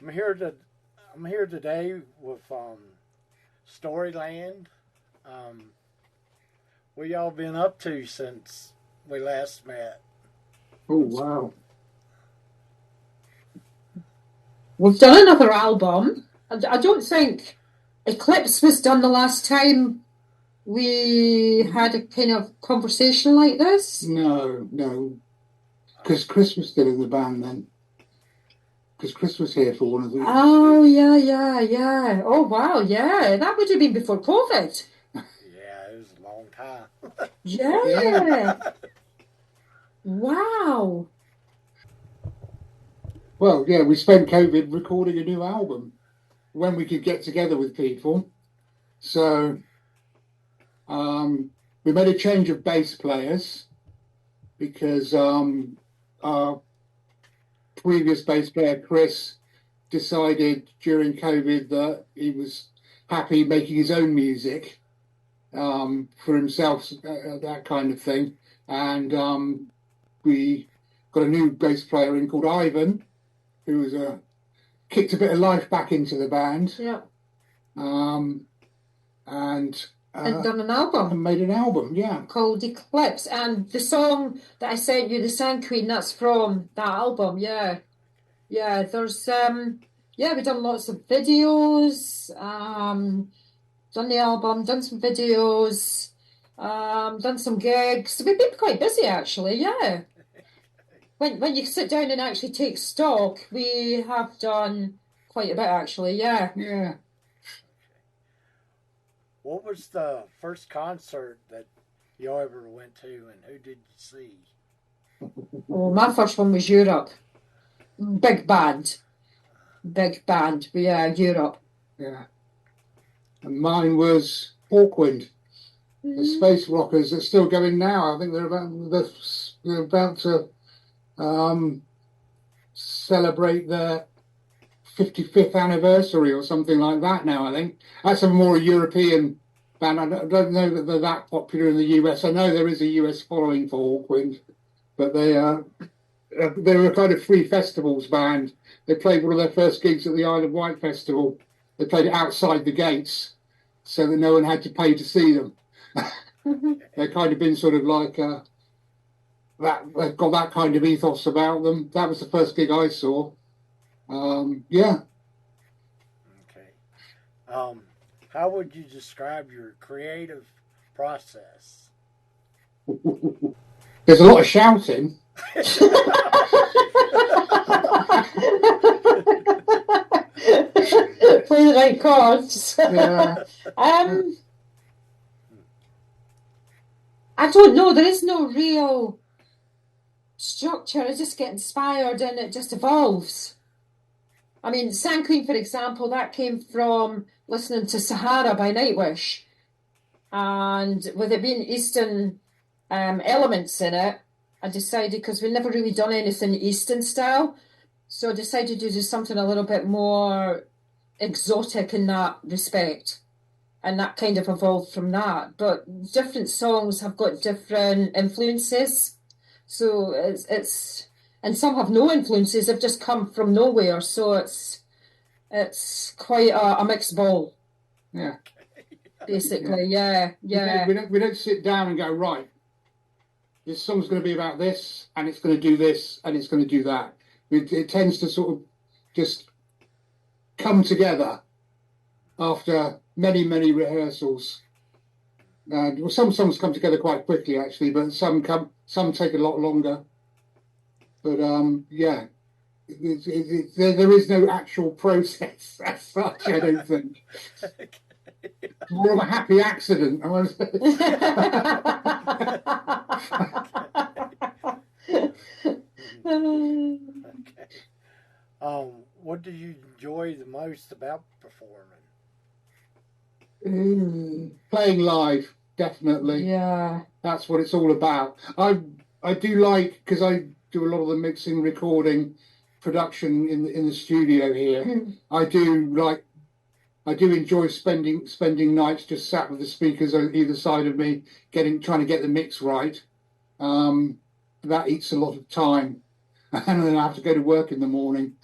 I'm here to I'm here today with Storyland. Um, what y'all been up to since we last met? Oh, wow. We've done another album. I don't think Eclipse was done the last time we had a kind of conversation like this. No. Because Chris was still in the band then. Because Chris was here for one of the... Oh, yeah. Oh, wow, yeah. That would have been before COVID. Yeah, it was a long time. Yeah. Wow. Well, yeah, we spent COVID recording a new album when we could get together with people. So we made a change of bass players because our previous bass player, Chris, decided during COVID that he was happy making his own music for himself, that kind of thing. And we got a new bass player in called Ivan, who was kicked a bit of life back into the band. Yeah. And done an album. And made an album, yeah. Called Eclipse. And the song that I sent you, The Sand Queen, that's from that album, yeah. Yeah, there's we've done lots of videos, done the album, done some videos, done some gigs. We've been quite busy actually, yeah. When you sit down and actually take stock, we have done quite a bit actually, yeah. Yeah. What was the first concert that you ever went to, and who did you see? Oh, my first one was Europe. Big band. Yeah, Europe. Yeah. And mine was Hawkwind. The Space Rockers are still going now. I think they're about to celebrate their 55th anniversary or something like that now, I think. That's a more European band. I don't know that they're that popular in the US. I know there is a US following for Hawkwind, but they're a kind of free festivals band. They played one of their first gigs at the Isle of Wight Festival. They played it outside the gates so that no one had to pay to see them. They've kind of been sort of like that. They've got that kind of ethos about them. That was the first gig I saw. Yeah. Okay. How would you describe your creative process? There's a lot of shouting. Play the right chords. Yeah. I don't know. There is no real structure. I just get inspired and it just evolves. I mean, Sand Queen, for example, that came from listening to Sahara by Nightwish. And with it being Eastern elements in it, I decided, because we've never really done anything Eastern style, so I decided to do something a little bit more exotic in that respect. And that kind of evolved from that. But different songs have got different influences. So it's and some have no influences, they've just come from nowhere. So it's quite a mixed ball. Yeah. Basically, yeah. We don't sit down and go, right, this song's going to be about this, and it's going to do this, and it's going to do that. It tends to sort of just come together after many rehearsals. Some songs come together quite quickly, actually, but some take a lot longer. But yeah, there is no actual process as such, I don't think. It's more of a happy accident, I want to say. Okay. What do you enjoy the most about performing? Playing live, definitely. Yeah. That's what it's all about. I do like, because I do a lot of the mixing, recording, production in the studio here. I do enjoy spending nights just sat with the speakers on either side of me, trying to get the mix right. That eats a lot of time, and then I have to go to work in the morning.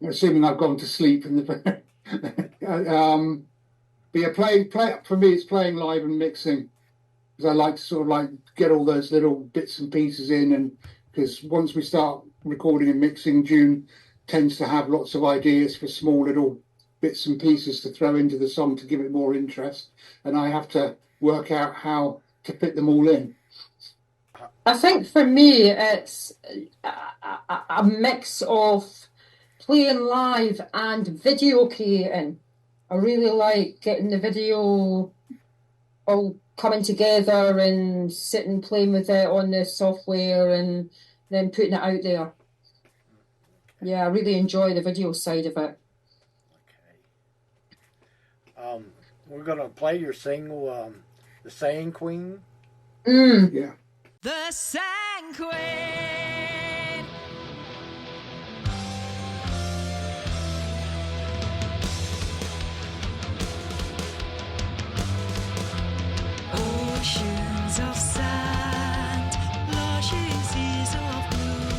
assuming I've gone to sleep in the. But yeah, play for me. It's playing live and mixing because I like to sort of like get all those little bits and pieces in, and because once we start recording and mixing, June tends to have lots of ideas for small little bits and pieces to throw into the song to give it more interest, and I have to work out how to fit them all in. I think for me, it's a mix of playing live and video creating. I really like getting the video all coming together and sitting playing with it on the software and then putting it out there. Yeah, I really enjoy the video side of it. Okay. We're gonna play your single, "The Sand Queen." Yeah. The Sand Queen. Oceans of sand, lushing seas of blue.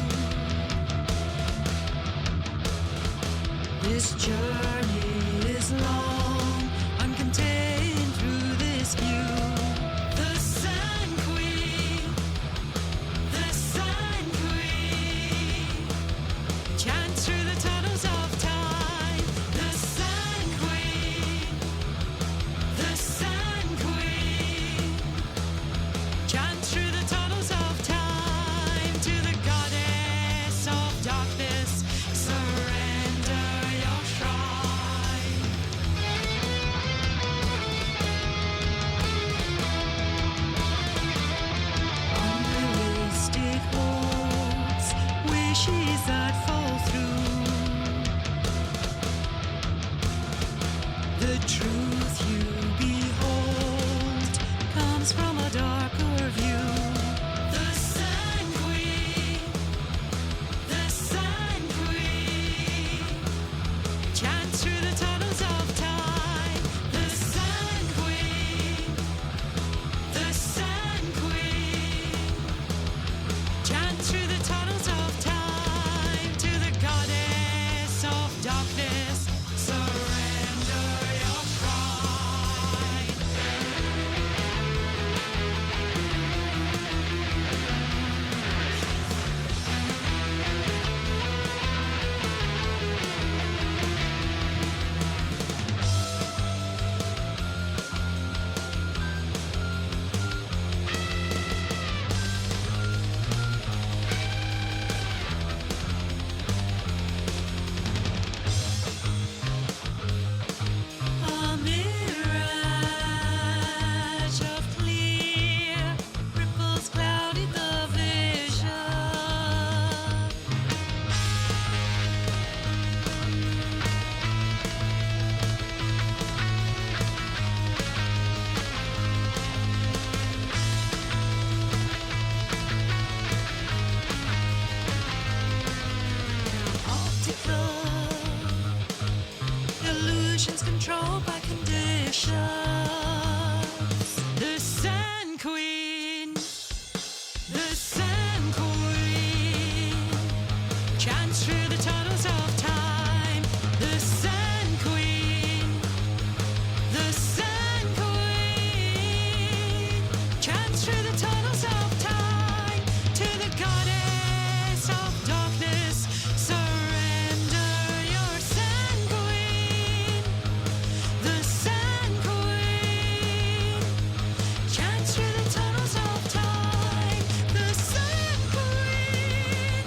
This journey is long, I'm contained through this view. The Sand Queen, the Sand Queen, chants through the tunnels of time. The Sand Queen, the Sand Queen, chants through the tunnels of time to the goddess of darkness. Surrender your shrine. Unrealistic hopes, wishes that fall through. The truth you behold comes from a darker view. The Sand Queen, the Sand Queen, chants through the tunnels of time. The Sand Queen, the Sand Queen, chants through the tunnels of time to the goddess of darkness. Surrender your shrine. A mirage of clear ripples clouded the vision. Optical illusions controlled by conditions. The Sand Queen, the Sand Queen, chants through the tunnels of time. The Sand Queen, the Sand Queen, chants through the tunnels of time to the goddess of darkness. Surrender your Sand Queen, the Sand Queen, chants through the tunnels of time. The Sand Queen,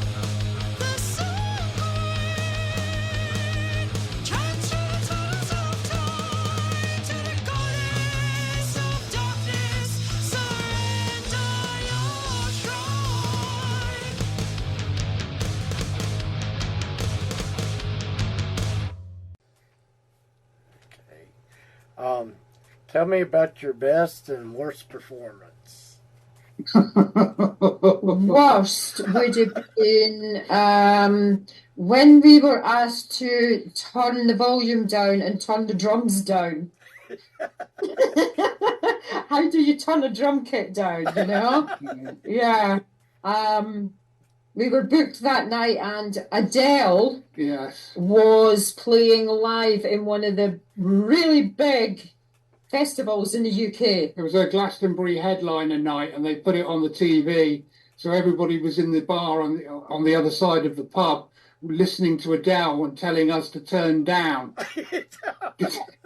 the Sand Queen, chants through the tunnels of time to the goddess of darkness. Surrender your shrine. Okay. Tell me about your best and worst performance. Worst would have been when we were asked to turn the volume down and turn the drums down. How do you turn a drum kit down, you know? Yeah. we were booked that night, and Adele Yes. was playing live in one of the really big festivals in the UK. It was a Glastonbury headliner night, and they put it on the TV, so everybody was in the bar on the other side of the pub, listening to Adele and telling us to turn down.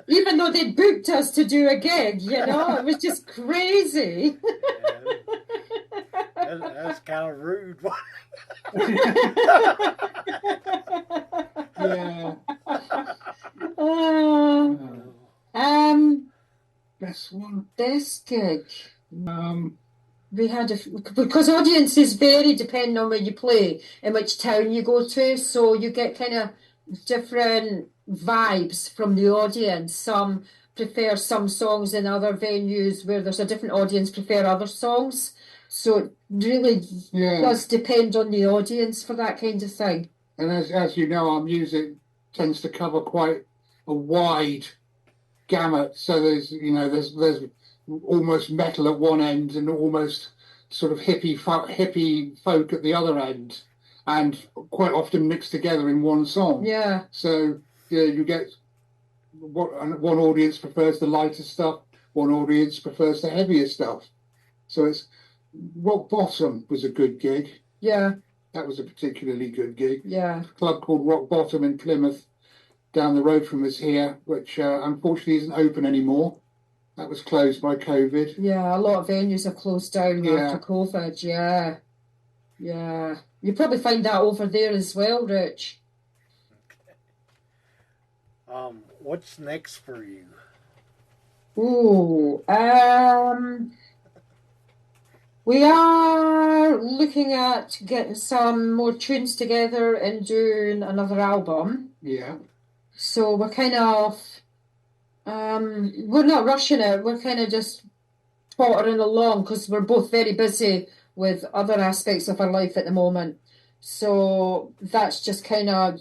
Even though they booked us to do a gig, you know, it was just crazy. That's kind of rude. Yeah. Best one. Best gig. We had because audiences vary depending on where you play and which town you go to, so you get kind of different vibes from the audience. Some prefer some songs in other venues where there's a different audience prefer other songs. So it really does depend on the audience for that kind of thing. And as you know, our music tends to cover quite a wide gamut. So there's almost metal at one end and almost sort of hippie folk at the other end, and quite often mixed together in one song. Yeah. So you get one audience prefers the lighter stuff, one audience prefers the heavier stuff. So it's Rock Bottom was a good gig. Yeah. That was a particularly good gig. Yeah. A club called Rock Bottom in Plymouth, down the road from us here, which unfortunately isn't open anymore. That was closed by COVID. Yeah, a lot of venues have closed down after COVID. Yeah. Yeah. You probably find that over there as well, Rich. What's next for you? Ooh, we are looking at getting some more tunes together and doing another album. Yeah. So we're kind of, we're not rushing it. We're kind of just pottering along because we're both very busy with other aspects of our life at the moment. So that's just kind of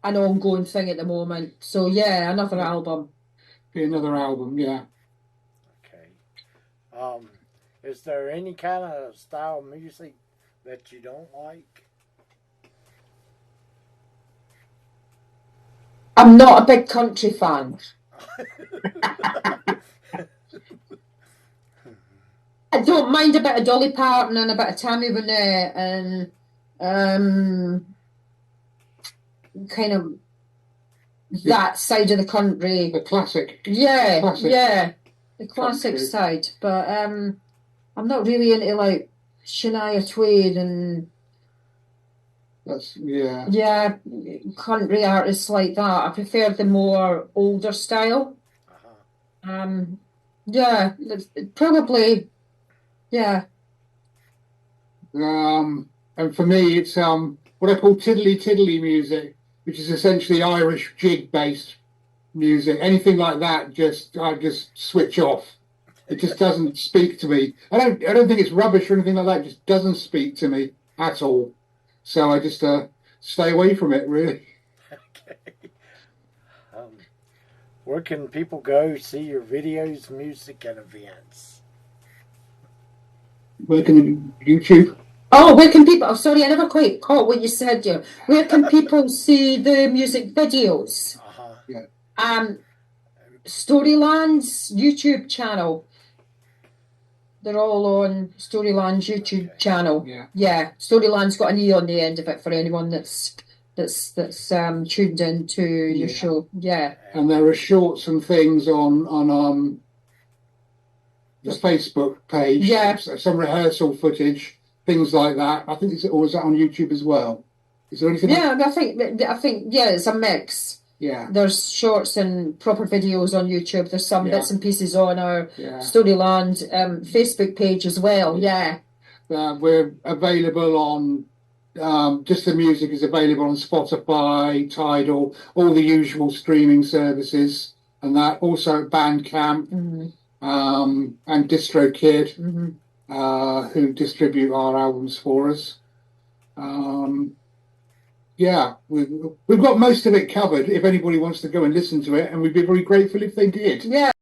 an ongoing thing at the moment. So yeah, another album. Be another album, yeah. Okay. Is there any kind of style of music that you don't like? I'm not a big country fan. I don't mind a bit of Dolly Parton and a bit of Tammy Wynette and kind of that side of the country. The classic. Yeah, classic the classic country side. But I'm not really into like Shania Twain and country artists like that. I prefer the more older style. Yeah, probably. Yeah. And for me, it's what I call tiddly music, which is essentially Irish jig-based music. Anything like that, I just switch off. It just doesn't speak to me. I don't think it's rubbish or anything like that. It just doesn't speak to me at all. So I just stay away from it, really. Okay. Where can people go see your videos, music, and events? Where can YouTube? Oh, where can people... Oh, sorry, I never quite caught what you said there. Where can people see the music videos? Yeah. Storylande's YouTube channel. They're all on Storylande's YouTube channel. Yeah. Storylande's got an E on the end of it for anyone that's tuned into your show. Yeah. And there are shorts and things on the Facebook page. Yeah. Some rehearsal footage, things like that. I think is that on YouTube as well? Is there anything? Yeah, I think it's a mix. Yeah. There's shorts and proper videos on YouTube. There's some bits and pieces on our Storylande Facebook page as well. Yeah. We're available on just the music is available on Spotify, Tidal, all the usual streaming services, and that also at Bandcamp and DistroKid, who distribute our albums for us. We've got most of it covered if anybody wants to go and listen to it, and we'd be very grateful if they did. Yeah.